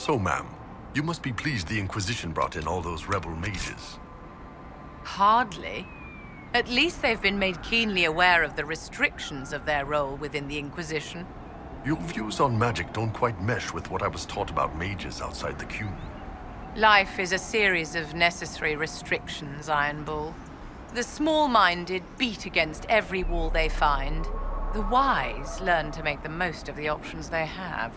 So, ma'am, you must be pleased the Inquisition brought in all those rebel mages. Hardly. At least they've been made keenly aware of the restrictions of their role within the Inquisition. Your views on magic don't quite mesh with what I was taught about mages outside the Cube. Life is a series of necessary restrictions, Iron Bull. The small-minded beat against every wall they find. The wise learn to make the most of the options they have.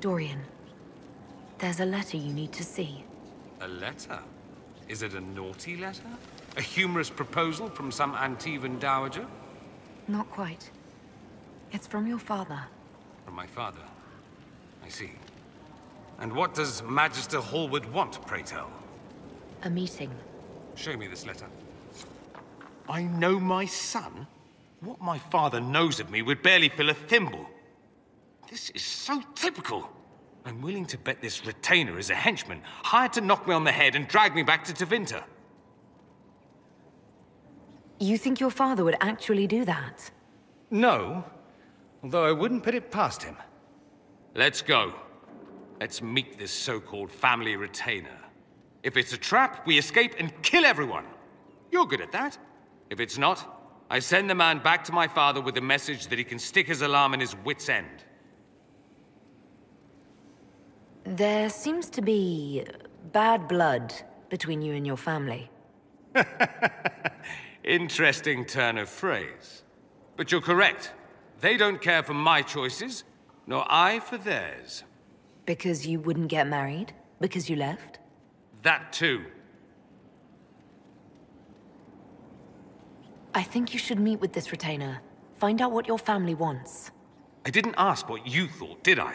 Dorian, there's a letter you need to see. A letter? Is it a naughty letter? A humorous proposal from some Antivan dowager? Not quite. It's from your father. From my father? I see. And what does Magister Hallward want, pray tell? A meeting. Show me this letter. I know my son? What my father knows of me would barely fill a thimble. This is so typical. I'm willing to bet this retainer is a henchman, hired to knock me on the head and drag me back to Tevinter. You think your father would actually do that? No, although I wouldn't put it past him. Let's go. Let's meet this so-called family retainer. If it's a trap, we escape and kill everyone. You're good at that. If it's not, I send the man back to my father with the message that he can stick his alarm in his wit's end. There seems to be bad blood between you and your family. Interesting turn of phrase. But you're correct. They don't care for my choices, nor I for theirs. Because you wouldn't get married? Because you left? That too. I think you should meet with this retainer. Find out what your family wants. I didn't ask what you thought, did I?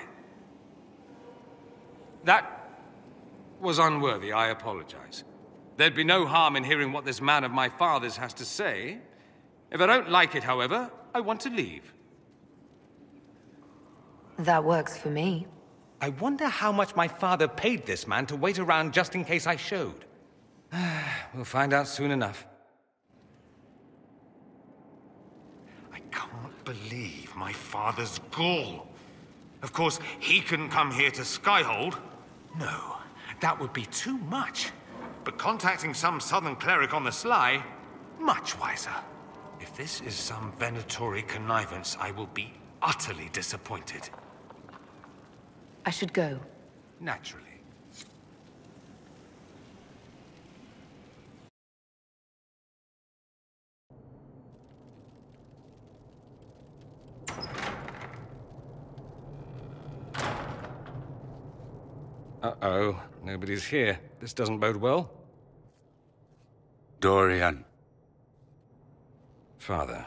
That was unworthy, I apologize. There'd be no harm in hearing what this man of my father's has to say. If I don't like it, however, I want to leave. That works for me. I wonder how much my father paid this man to wait around just in case I showed. We'll find out soon enough. I can't believe my father's gall. Of course, he couldn't come here to Skyhold. No, that would be too much. But contacting some southern cleric on the sly, much wiser. If this is some Venatori connivance, I will be utterly disappointed. I should go. Naturally. Uh-oh, nobody's here. This doesn't bode well. Dorian. Father.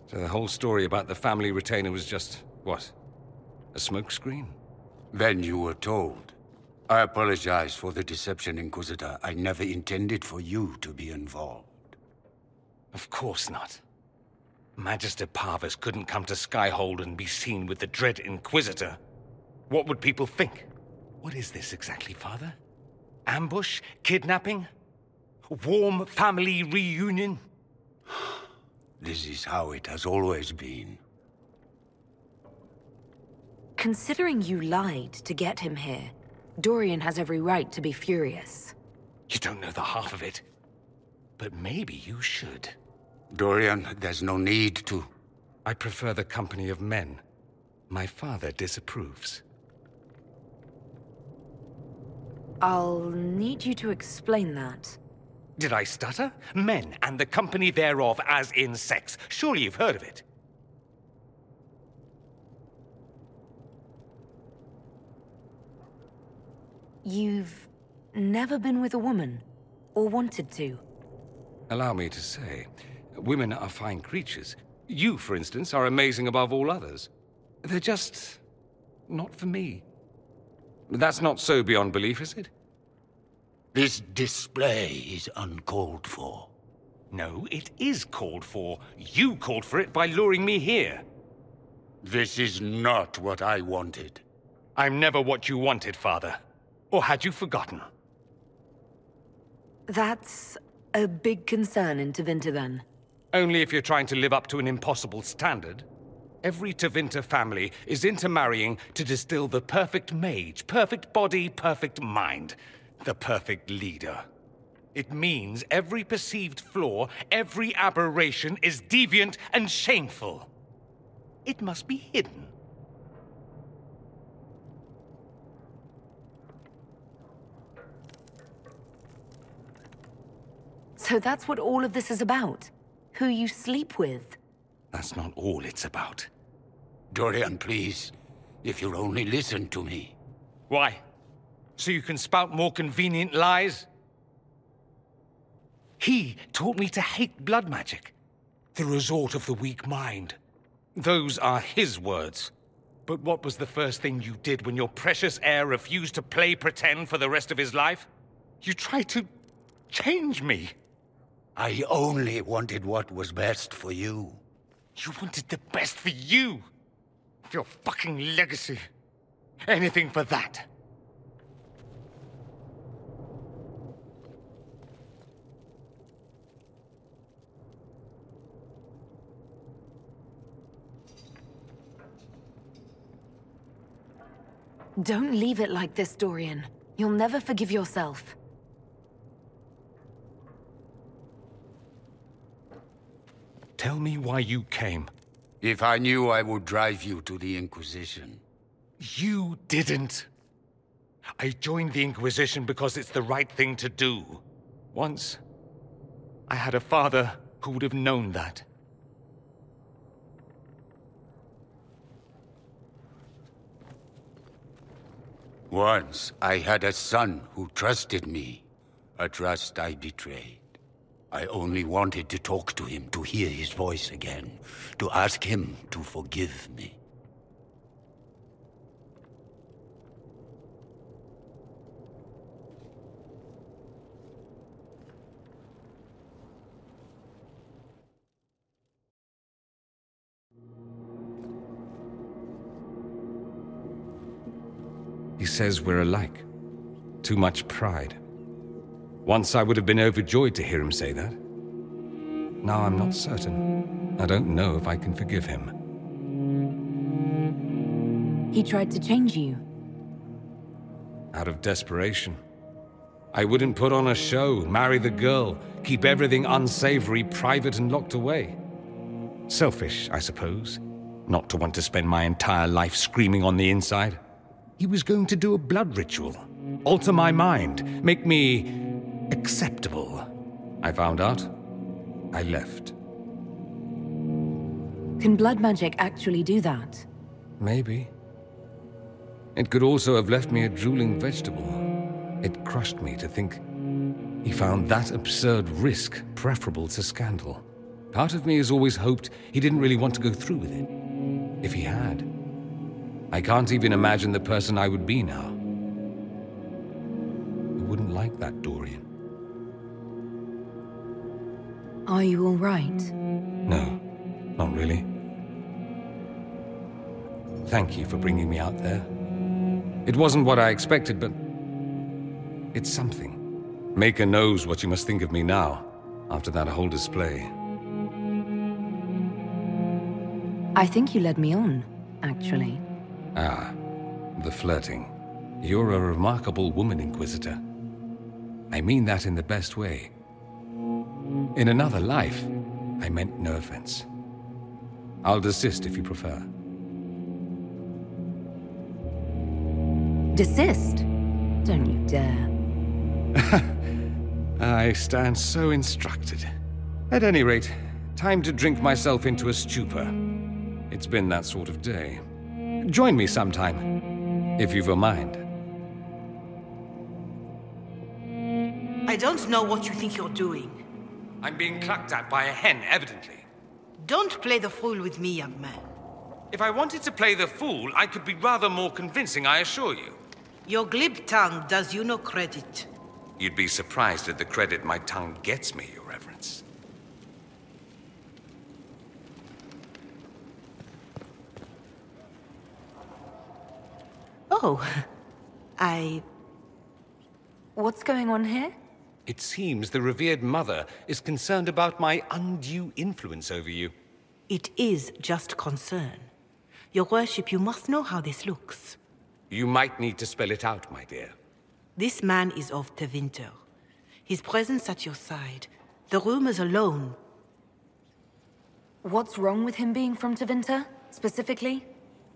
So the whole story about the family retainer was just, what? A smokescreen? Then you were told. I apologize for the deception, Inquisitor. I never intended for you to be involved. Of course not. Magister Parvus couldn't come to Skyhold and be seen with the dread Inquisitor. What would people think? What is this exactly, Father? Ambush? Kidnapping? Warm family reunion? This is how it has always been. Considering you lied to get him here, Dorian has every right to be furious. You don't know the half of it. But maybe you should. Dorian, there's no need to. I prefer the company of men. My father disapproves. I'll need you to explain that. Did I stutter? Men, and the company thereof, as in sex. Surely you've heard of it. You've never been with a woman, or wanted to? Allow me to say, women are fine creatures. You, for instance, are amazing above all others. They're just not for me. That's not so beyond belief, is it? This display is uncalled for. No, it is called for. You called for it by luring me here. This is not what I wanted. I'm never what you wanted, Father. Or had you forgotten? That's a big concern in Tevinter, then. Only if you're trying to live up to an impossible standard. Every Tevinter family is intermarrying to distill the perfect mage, perfect body, perfect mind. The perfect leader. It means every perceived flaw, every aberration is deviant and shameful. It must be hidden. So that's what all of this is about? Who you sleep with? That's not all it's about. Dorian, please. If you'll only listen to me. Why? So you can spout more convenient lies? He taught me to hate blood magic. The resort of the weak mind. Those are his words. But what was the first thing you did when your precious heir refused to play pretend for the rest of his life? You tried to change me. I only wanted what was best for you. You wanted the best for you. For your fucking legacy. Anything for that. Don't leave it like this, Dorian. You'll never forgive yourself. Tell me why you came. If I knew, I would drive you to the Inquisition. You didn't. I joined the Inquisition because it's the right thing to do. Once, I had a father who would have known that. Once, I had a son who trusted me. A trust I betrayed. I only wanted to talk to him, to hear his voice again, to ask him to forgive me. He says we're alike. Too much pride. Once I would have been overjoyed to hear him say that. Now I'm not certain. I don't know if I can forgive him. He tried to change you. Out of desperation. I wouldn't put on a show, marry the girl, keep everything unsavory, private and locked away. Selfish, I suppose. Not to want to spend my entire life screaming on the inside. He was going to do a blood ritual. Alter my mind. Make me acceptable. I found out. I left. Can blood magic actually do that? Maybe. It could also have left me a drooling vegetable. It crushed me to think he found that absurd risk preferable to scandal. Part of me has always hoped he didn't really want to go through with it. If he had. I can't even imagine the person I would be now. I wouldn't like that, Dorian. Are you all right? No, not really. Thank you for bringing me out there. It wasn't what I expected, but it's something. Maker knows what you must think of me now, after that whole display. I think you led me on, actually. Ah, the flirting. You're a remarkable woman, Inquisitor. I mean that in the best way. In another life, I meant no offense. I'll desist if you prefer. Desist? Don't you dare. I stand so instructed. At any rate, time to drink myself into a stupor. It's been that sort of day. Join me sometime, if you've a mind. I don't know what you think you're doing. I'm being clucked at by a hen, evidently. Don't play the fool with me, young man. If I wanted to play the fool, I could be rather more convincing, I assure you. Your glib tongue does you no credit. You'd be surprised at the credit my tongue gets me, Your Reverence. Oh, What's going on here? It seems the revered mother is concerned about my undue influence over you. It is just concern. Your worship, you must know how this looks. You might need to spell it out, my dear. This man is of Tevinter. His presence at your side, the rumors alone. What's wrong with him being from Tevinter, specifically?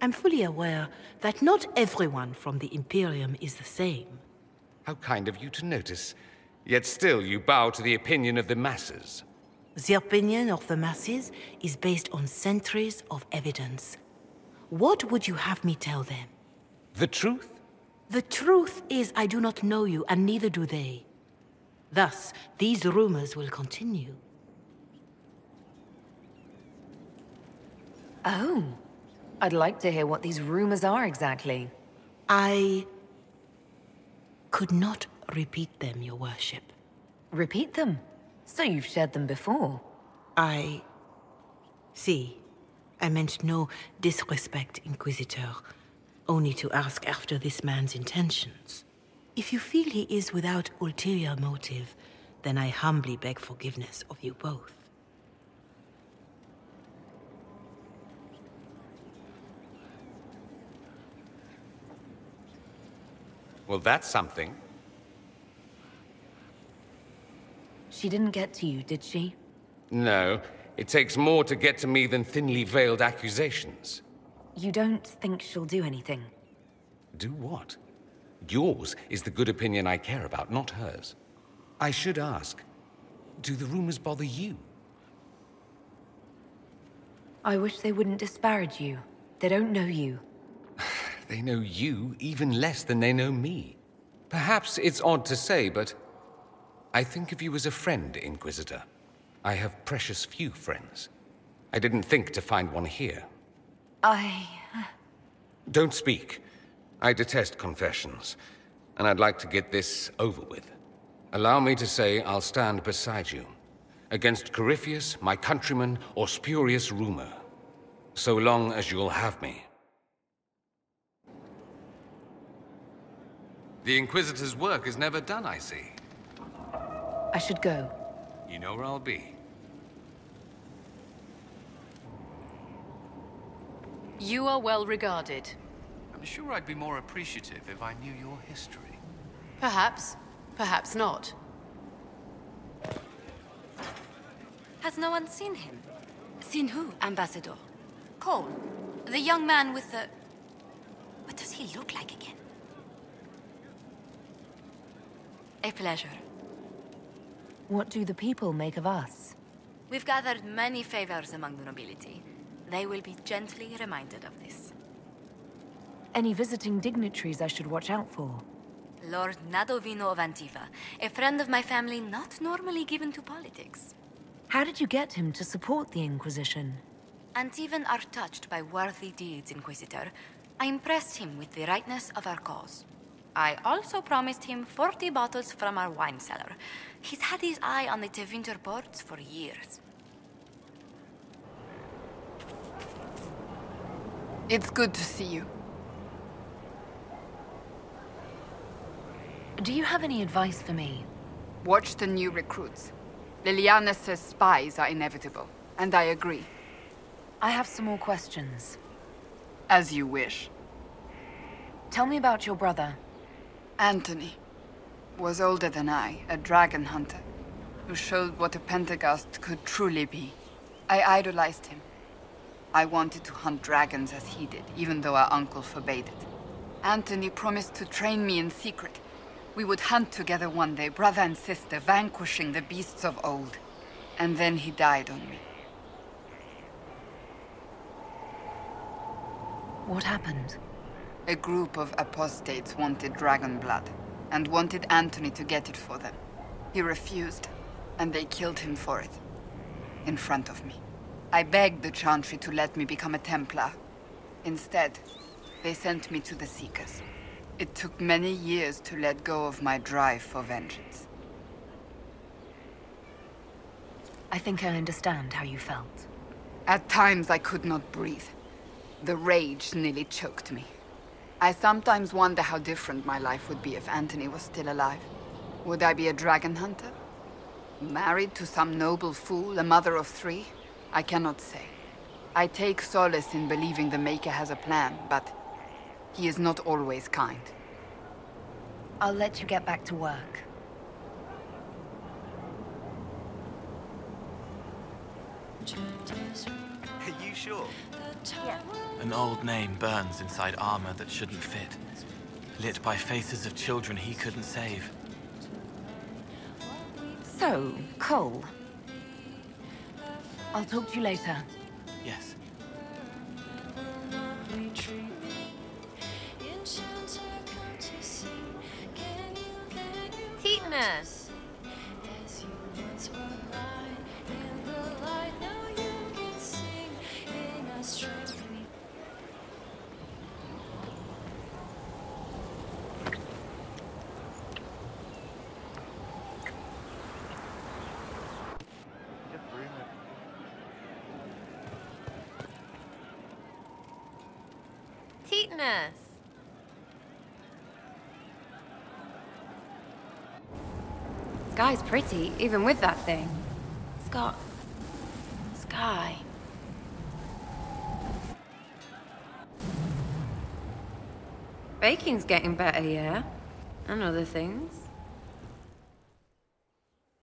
I'm fully aware that not everyone from the Imperium is the same. How kind of you to notice. Yet still you bow to the opinion of the masses. The opinion of the masses is based on centuries of evidence. What would you have me tell them? The truth? The truth is I do not know you, and neither do they. Thus, these rumors will continue. Oh. I'd like to hear what these rumors are exactly. I could not repeat them, your worship. Repeat them? So you've shared them before? See, I meant no disrespect, Inquisitor. Only to ask after this man's intentions. If you feel he is without ulterior motive, then I humbly beg forgiveness of you both. Well, that's something. She didn't get to you, did she? No. It takes more to get to me than thinly veiled accusations. You don't think she'll do anything? Do what? Yours is the good opinion I care about, not hers. I should ask, do the rumors bother you? I wish they wouldn't disparage you. They don't know you. They know you even less than they know me. Perhaps it's odd to say, but I think of you as a friend, Inquisitor. I have precious few friends. I didn't think to find one here. Don't speak. I detest confessions, and I'd like to get this over with. Allow me to say I'll stand beside you, against Corypheus, my countrymen, or spurious rumor, so long as you'll have me. The Inquisitor's work is never done, I see. I should go. You know where I'll be. You are well regarded. I'm sure I'd be more appreciative if I knew your history. Perhaps. Perhaps not. Has no one seen him? Seen who, Ambassador? Cole, the young man with the... What does he look like again? A pleasure. What do the people make of us? We've gathered many favors among the nobility. They will be gently reminded of this. Any visiting dignitaries I should watch out for? Lord Nadovino of Antiva, a friend of my family not normally given to politics. How did you get him to support the Inquisition? Antivan are touched by worthy deeds, Inquisitor. I impressed him with the rightness of our cause. I also promised him 40 bottles from our wine cellar. He's had his eye on the Tevinter ports for years. It's good to see you. Do you have any advice for me? Watch the new recruits. Liliana says spies are inevitable, and I agree. I have some more questions. As you wish. Tell me about your brother. Anthony was older than I, a dragon hunter, who showed what a Pentagast could truly be. I idolized him. I wanted to hunt dragons as he did, even though our uncle forbade it. Anthony promised to train me in secret. We would hunt together one day, brother and sister, vanquishing the beasts of old. And then he died on me. What happened? A group of apostates wanted dragon blood, and wanted Anthony to get it for them. He refused, and they killed him for it. In front of me. I begged the Chantry to let me become a Templar. Instead, they sent me to the Seekers. It took many years to let go of my drive for vengeance. I think I understand how you felt. At times I could not breathe. The rage nearly choked me. I sometimes wonder how different my life would be if Anthony was still alive. Would I be a dragon hunter? Married to some noble fool, a mother of 3? I cannot say. I take solace in believing the Maker has a plan, but he is not always kind. I'll let you get back to work. Are you sure? Yeah. An old name burns inside armor that shouldn't fit. Lit by faces of children he couldn't save. So, Cole. I'll talk to you later. Yes. Tetanus! Tetanus! Sky's pretty, even with that thing. It's got... sky. Baking's getting better, yeah? And other things.